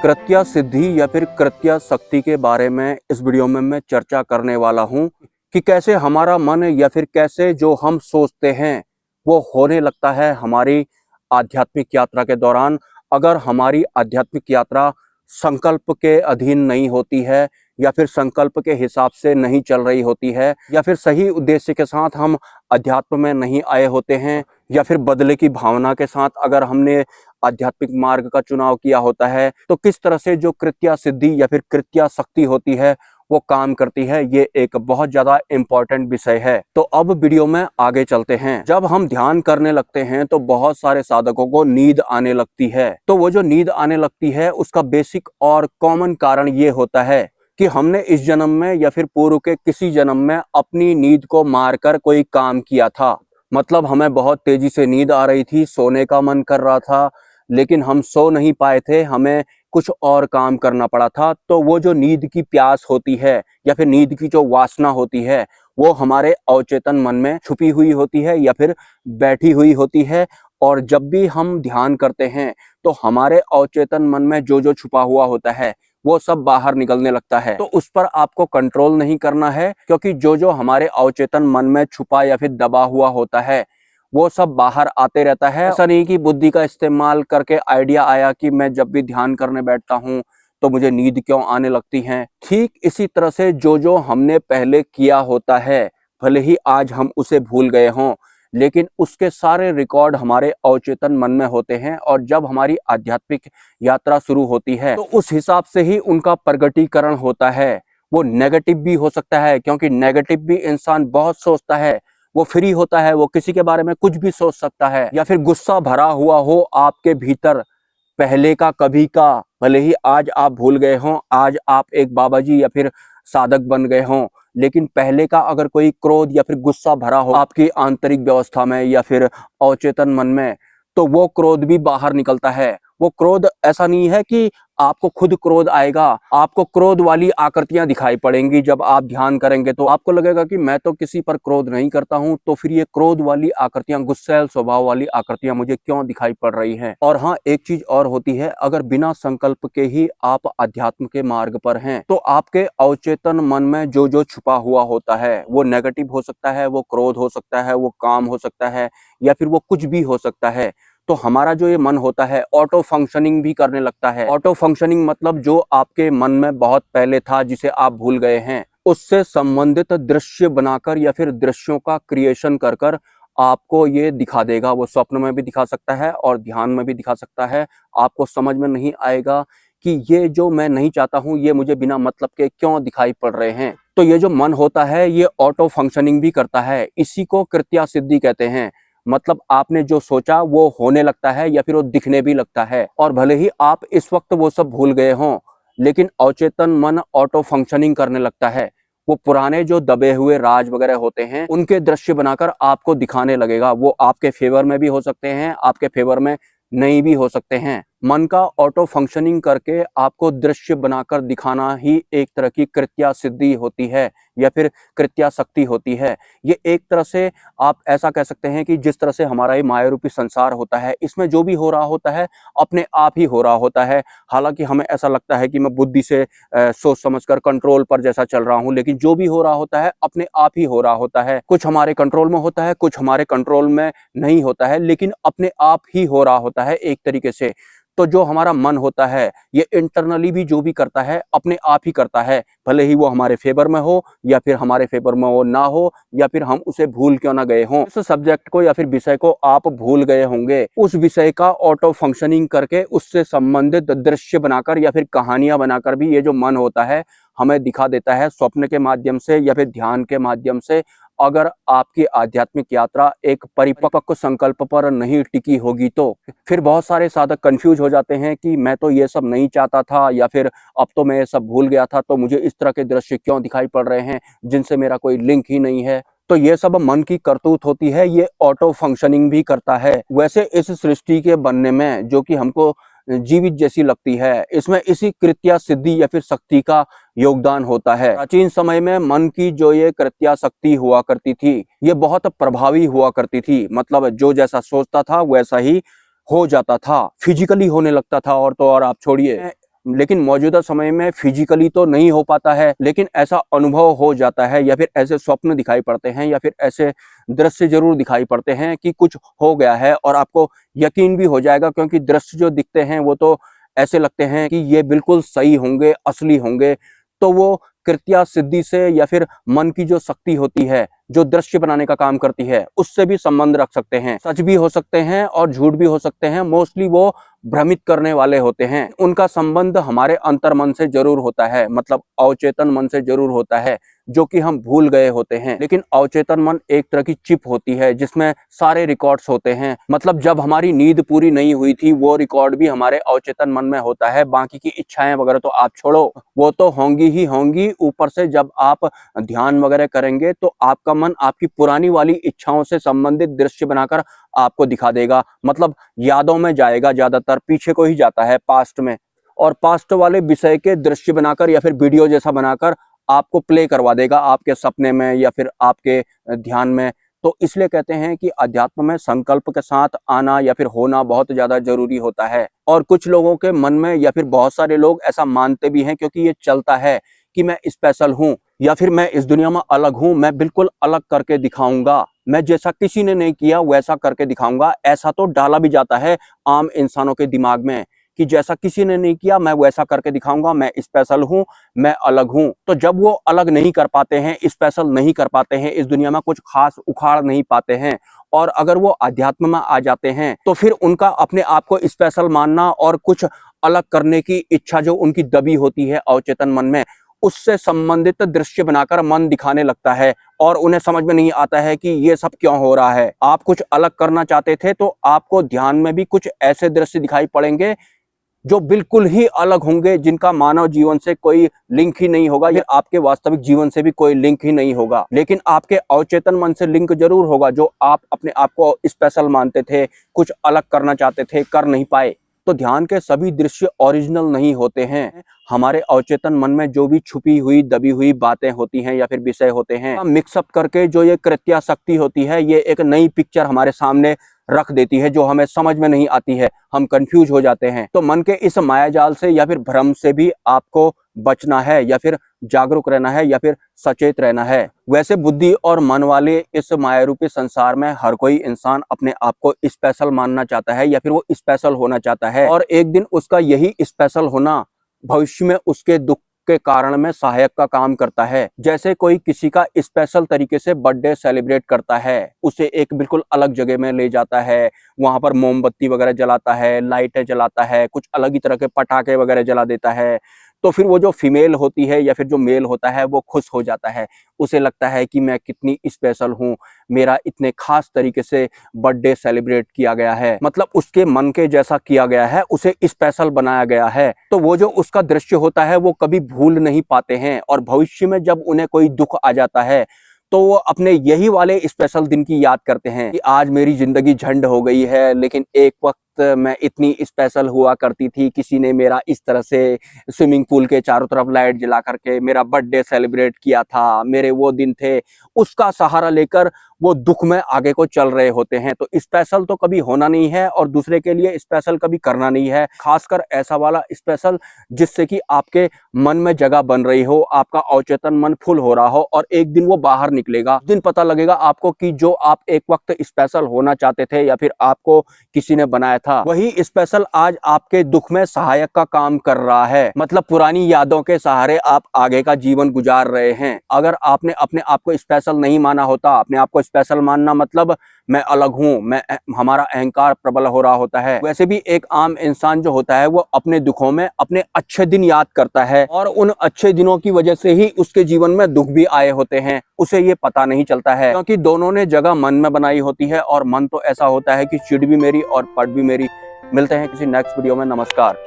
कृत्या सिद्धि या फिर कृत्या शक्ति के बारे में इस वीडियो में मैं चर्चा करने वाला हूं कि कैसे हमारा मन या फिर कैसे जो हम सोचते हैं वो होने लगता है हमारी आध्यात्मिक यात्रा के दौरान। अगर हमारी आध्यात्मिक यात्रा संकल्प के अधीन नहीं होती है या फिर संकल्प के हिसाब से नहीं चल रही होती है या फिर सही उद्देश्य के साथ हम अध्यात्म में नहीं आए होते हैं या फिर बदले की भावना के साथ अगर हमने आध्यात्मिक मार्ग का चुनाव किया होता है, तो किस तरह से जो कृत्या सिद्धि या फिर कृत्या शक्ति होती है वो काम करती है, ये एक बहुत ज्यादा इम्पोर्टेंट विषय है। तो अब वीडियो में आगे चलते हैं। जब हम ध्यान करने लगते हैं तो बहुत सारे साधकों को नींद आने लगती है। तो वो जो नींद आने लगती है उसका बेसिक और कॉमन कारण ये होता है कि हमने इस जन्म में या फिर पूर्व के किसी जन्म में अपनी नींद को मारकर कोई काम किया था। मतलब हमें बहुत तेजी से नींद आ रही थी, सोने का मन कर रहा था, लेकिन हम सो नहीं पाए थे, हमें कुछ और काम करना पड़ा था। तो वो जो नींद की प्यास होती है या फिर नींद की जो वासना होती है वो हमारे अवचेतन मन में छुपी हुई होती है या फिर बैठी हुई होती है। और जब भी हम ध्यान करते हैं तो हमारे अवचेतन मन में जो जो छुपा हुआ होता है वो सब बाहर निकलने लगता है। तो उस पर आपको कंट्रोल नहीं करना है, क्योंकि जो जो हमारे अवचेतन मन में छुपा या फिर दबा हुआ होता है वो सब बाहर आते रहता है। ऐसा नहीं कि बुद्धि का इस्तेमाल करके आइडिया आया कि मैं जब भी ध्यान करने बैठता हूँ तो मुझे नींद क्यों आने लगती है। ठीक इसी तरह से जो जो हमने पहले किया होता है, भले ही आज हम उसे भूल गए हों, लेकिन उसके सारे रिकॉर्ड हमारे अवचेतन मन में होते हैं। और जब हमारी आध्यात्मिक यात्रा शुरू होती है तो उस हिसाब से ही उनका प्रगटीकरण होता है। वो नेगेटिव भी हो सकता है, क्योंकि नेगेटिव भी इंसान बहुत सोचता है, वो फ्री होता है, वो किसी के बारे में कुछ भी सोच सकता है। या फिर गुस्सा भरा हुआ हो आपके भीतर पहले का कभी का, भले ही आज आप भूल गए हों, आज आप एक बाबा जी या फिर साधक बन गए हों, लेकिन पहले का अगर कोई क्रोध या फिर गुस्सा भरा हो आपकी आंतरिक व्यवस्था में या फिर अवचेतन मन में, तो वो क्रोध भी बाहर निकलता है। वो क्रोध ऐसा नहीं है कि आपको खुद क्रोध आएगा, आपको क्रोध वाली आकृतियां दिखाई पड़ेंगी। जब आप ध्यान करेंगे तो आपको लगेगा कि मैं तो किसी पर क्रोध नहीं करता हूं, तो फिर ये क्रोध वाली आकृतियां, गुस्सैल स्वभाव वाली आकृतियां मुझे क्यों दिखाई पड़ रही हैं। और हाँ, एक चीज और होती है, अगर बिना संकल्प के ही आप अध्यात्म के मार्ग पर हैं तो आपके अवचेतन मन में जो जो छुपा हुआ होता है वो नेगेटिव हो सकता है, वो क्रोध हो सकता है, वो काम हो सकता है, या फिर वो कुछ भी हो सकता है। तो हमारा जो ये मन होता है ऑटो फंक्शनिंग भी करने लगता है। ऑटो फंक्शनिंग मतलब जो आपके मन में बहुत पहले था जिसे आप भूल गए हैं, उससे संबंधित दृश्य बनाकर या फिर दृश्यों का क्रिएशन कर कर आपको ये दिखा देगा। वो स्वप्न में भी दिखा सकता है और ध्यान में भी दिखा सकता है। आपको समझ में नहीं आएगा कि ये जो मैं नहीं चाहता हूँ ये मुझे बिना मतलब के क्यों दिखाई पड़ रहे हैं। तो ये जो मन होता है ये ऑटो फंक्शनिंग भी करता है। इसी को कृत्या सिद्धि कहते हैं। मतलब आपने जो सोचा वो होने लगता है या फिर वो दिखने भी लगता है। और भले ही आप इस वक्त वो सब भूल गए हों, लेकिन अवचेतन मन ऑटो फंक्शनिंग करने लगता है। वो पुराने जो दबे हुए राज वगैरह होते हैं उनके दृश्य बनाकर आपको दिखाने लगेगा। वो आपके फेवर में भी हो सकते हैं, आपके फेवर में नहीं भी हो सकते हैं। मन का ऑटो फंक्शनिंग करके आपको दृश्य बनाकर दिखाना ही एक तरह की कृत्या सिद्धि होती है या फिर कृत्या शक्ति होती है। ये एक तरह से आप ऐसा कह सकते हैं कि जिस तरह से हमारा ये माया रूपी संसार होता है, इसमें जो भी हो रहा होता है अपने आप ही हो रहा होता है। हालांकि हमें ऐसा लगता है कि मैं बुद्धि से सोच समझकर कंट्रोल पर जैसा चल रहा हूं, लेकिन जो भी हो रहा होता है अपने आप ही हो रहा होता है। कुछ हमारे कंट्रोल में होता है, कुछ हमारे कंट्रोल में नहीं होता है, लेकिन अपने आप ही हो रहा होता है एक तरीके से। तो जो हमारा मन होता है ये इंटरनली भी जो भी करता है अपने आप ही करता है, भले ही वो हमारे फेवर में हो या फिर हमारे फेवर में वो ना हो, या फिर हम उसे भूल क्यों ना गए हों। उस सब्जेक्ट को या फिर विषय को आप भूल गए होंगे, उस विषय का ऑटो फंक्शनिंग करके उससे संबंधित दृश्य बनाकर या फिर कहानियां बनाकर भी ये जो मन होता है हमें दिखा देता है, स्वप्न के माध्यम से या फिर ध्यान के माध्यम से। अगर आपकी आध्यात्मिक यात्रा एक परिपक्व संकल्प पर नहीं टिकी होगी तो फिर बहुत सारे साधक कंफ्यूज हो जाते हैं कि मैं तो ये सब नहीं चाहता था, या फिर अब तो मैं ये सब भूल गया था, तो मुझे इस तरह के दृश्य क्यों दिखाई पड़ रहे हैं जिनसे मेरा कोई लिंक ही नहीं है। तो ये सब मन की करतूत होती है, ये ऑटो फंक्शनिंग भी करता है। वैसे इस सृष्टि के बनने में जो कि हमको जीवित जैसी लगती है, इसमें इसी कृत्या सिद्धि या फिर शक्ति का योगदान होता है। प्राचीन समय में मन की जो ये कृत्या शक्ति हुआ करती थी ये बहुत प्रभावी हुआ करती थी। मतलब जो जैसा सोचता था वैसा ही हो जाता था, फिजिकली होने लगता था। और तो और आप छोड़िए, लेकिन मौजूदा समय में फिजिकली तो नहीं हो पाता है, लेकिन ऐसा अनुभव हो जाता है या फिर ऐसे स्वप्न दिखाई पड़ते हैं या फिर ऐसे दृश्य जरूर दिखाई पड़ते हैं कि कुछ हो गया है, और आपको यकीन भी हो जाएगा क्योंकि दृश्य जो दिखते हैं वो तो ऐसे लगते हैं कि ये बिल्कुल सही होंगे, असली होंगे। तो वो कृत्या सिद्धि से या फिर मन की जो शक्ति होती है, जो दृश्य बनाने का काम करती है, उससे भी संबंध रख सकते हैं। सच भी हो सकते हैं और झूठ भी हो सकते हैं। मोस्टली वो भ्रमित करने वाले होते हैं। उनका संबंध हमारे अंतर मन से जरूर होता है, मतलब अवचेतन मन से जरूर होता है, जो कि हम भूल गए होते हैं। लेकिन अवचेतन मन एक तरह की चिप होती है जिसमें सारे रिकॉर्ड्स होते हैं। मतलब जब हमारी नींद पूरी नहीं हुई थी वो रिकॉर्ड भी हमारे अवचेतन मन में होता है। बाकी की इच्छाएं वगैरह तो आप छोड़ो, वो तो होंगी ही होंगी। ऊपर से जब आप ध्यान वगैरह करेंगे तो आपका मन आपकी पुरानी वाली इच्छाओं से संबंधित दृश्य बनाकर आपको दिखा देगा। मतलब यादों में जाएगा, ज्यादातर पीछे को ही जाता है, पास्ट में, और पास्ट वाले विषय के दृश्य बनाकर या फिर वीडियो जैसा बनाकर आपको प्ले करवा देगा आपके सपने में या फिर आपके ध्यान में। तो इसलिए कहते हैं कि अध्यात्म में संकल्प के साथ आना या फिर होना बहुत ज्यादा जरूरी होता है। और कुछ लोगों के मन में या फिर बहुत सारे लोग ऐसा मानते भी हैं, क्योंकि ये चलता है कि मैं स्पेशल हूँ या फिर मैं इस दुनिया में अलग हूँ, मैं बिल्कुल अलग करके दिखाऊंगा, मैं जैसा किसी ने नहीं किया वैसा करके दिखाऊंगा। ऐसा तो डाला भी जाता है आम इंसानों के दिमाग में कि जैसा किसी ने नहीं किया मैं वैसा करके दिखाऊंगा, मैं स्पेशल हूँ, मैं अलग हूँ। तो जब वो अलग नहीं कर पाते हैं, स्पेशल नहीं कर पाते हैं, इस दुनिया में कुछ खास उखाड़ नहीं पाते हैं, और अगर वो अध्यात्म में आ जाते हैं तो फिर उनका अपने आप को स्पेशल मानना और कुछ अलग करने की इच्छा जो उनकी दबी होती है अवचेतन मन में, उससे संबंधित दृश्य बनाकर मन दिखाने लगता है। और उन्हें समझ में नहीं आता है कि ये सब क्यों हो रहा है। आप कुछ अलग करना चाहते थे तो आपको ध्यान में भी कुछ ऐसे दृश्य दिखाई पड़ेंगे जो बिल्कुल ही अलग होंगे, जिनका मानव जीवन से कोई लिंक ही नहीं होगा या आपके वास्तविक जीवन से भी कोई लिंक ही नहीं होगा। लेकिन आपके अवचेतन मन से लिंक जरूर होगा, जो आप अपने आप को स्पेशल मानते थे, कुछ अलग करना चाहते थे, कर नहीं पाए। तो ध्यान के सभी दृश्य ओरिजिनल नहीं होते हैं। हमारे अवचेतन मन में जो भी छुपी हुई दबी हुई बातें होती हैं या फिर विषय होते हैं, मिक्सअप करके जो ये कृत्या शक्ति होती है, ये एक नई पिक्चर हमारे सामने रख देती है जो हमें समझ में नहीं आती है, हम कंफ्यूज हो जाते हैं। तो मन के इस मायाजाल से या फिर भ्रम से भी आपको बचना है, या फिर जागरूक रहना है, या फिर सचेत रहना है। वैसे बुद्धि और मन वाले इस माया रूपी संसार में हर कोई इंसान अपने आप को स्पेशल मानना चाहता है या फिर वो स्पेशल होना चाहता है, और एक दिन उसका यही स्पेशल होना भविष्य में उसके दुख के कारण में सहायक का काम करता है। जैसे कोई किसी का स्पेशल तरीके से बर्थडे सेलिब्रेट करता है, उसे एक बिल्कुल अलग जगह में ले जाता है, वहां पर मोमबत्ती वगैरह जलाता है, लाइटें जलाता है, कुछ अलग ही तरह के पटाखे वगैरह जला देता है। तो फिर वो जो फीमेल होती है या फिर जो मेल होता है वो खुश हो जाता है, उसे लगता है कि मैं कितनी स्पेशल हूँ, मेरा इतने खास तरीके से बर्थडे सेलिब्रेट किया गया है, मतलब उसके मन के जैसा किया गया है, उसे स्पेशल बनाया गया है। तो वो जो उसका दृश्य होता है वो कभी भूल नहीं पाते हैं, और भविष्य में जब उन्हें कोई दुख आ जाता है तो वो अपने यही वाले स्पेशल दिन की याद करते हैं कि आज मेरी जिंदगी झंड हो गई है, लेकिन एक वक्त मैं इतनी स्पेशल हुआ करती थी, किसी ने मेरा इस तरह से स्विमिंग पूल के चारों तरफ लाइट जला करके मेरा बर्थडे सेलिब्रेट किया था, मेरे वो दिन थे। उसका सहारा लेकर वो दुख में आगे को चल रहे होते हैं। तो स्पेशल तो कभी होना नहीं है और दूसरे के लिए स्पेशल कभी करना नहीं है, खासकर ऐसा वाला स्पेशल जिससे कि आपके मन में जगह बन रही हो, आपका अवचेतन मन फुल हो रहा हो, और एक दिन वो बाहर निकलेगा, दिन पता लगेगा आपको कि जो आप एक वक्त स्पेशल होना चाहते थे या फिर आपको किसी ने बनाया था, वही स्पेशल आज आपके दुख में सहायक का काम कर रहा है। मतलब पुरानी यादों के सहारे आप आगे का जीवन गुजार रहे हैं। अगर आपने अपने आप को स्पेशल नहीं माना होता, अपने आप को स्पेशल मानना मतलब मैं अलग हूँ, मैं हमारा अहंकार प्रबल हो रहा होता है। वैसे भी एक आम इंसान जो होता है वो अपने दुखों में अपने अच्छे दिन याद करता है, और उन अच्छे दिनों की वजह से ही उसके जीवन में दुख भी आए होते हैं, उसे ये पता नहीं चलता है, क्योंकि दोनों ने जगह मन में बनाई होती है। और मन तो ऐसा होता है कि चिढ़ भी मेरी और पढ़ भी मेरी। मिलते हैं किसी नेक्स्ट वीडियो में। नमस्कार।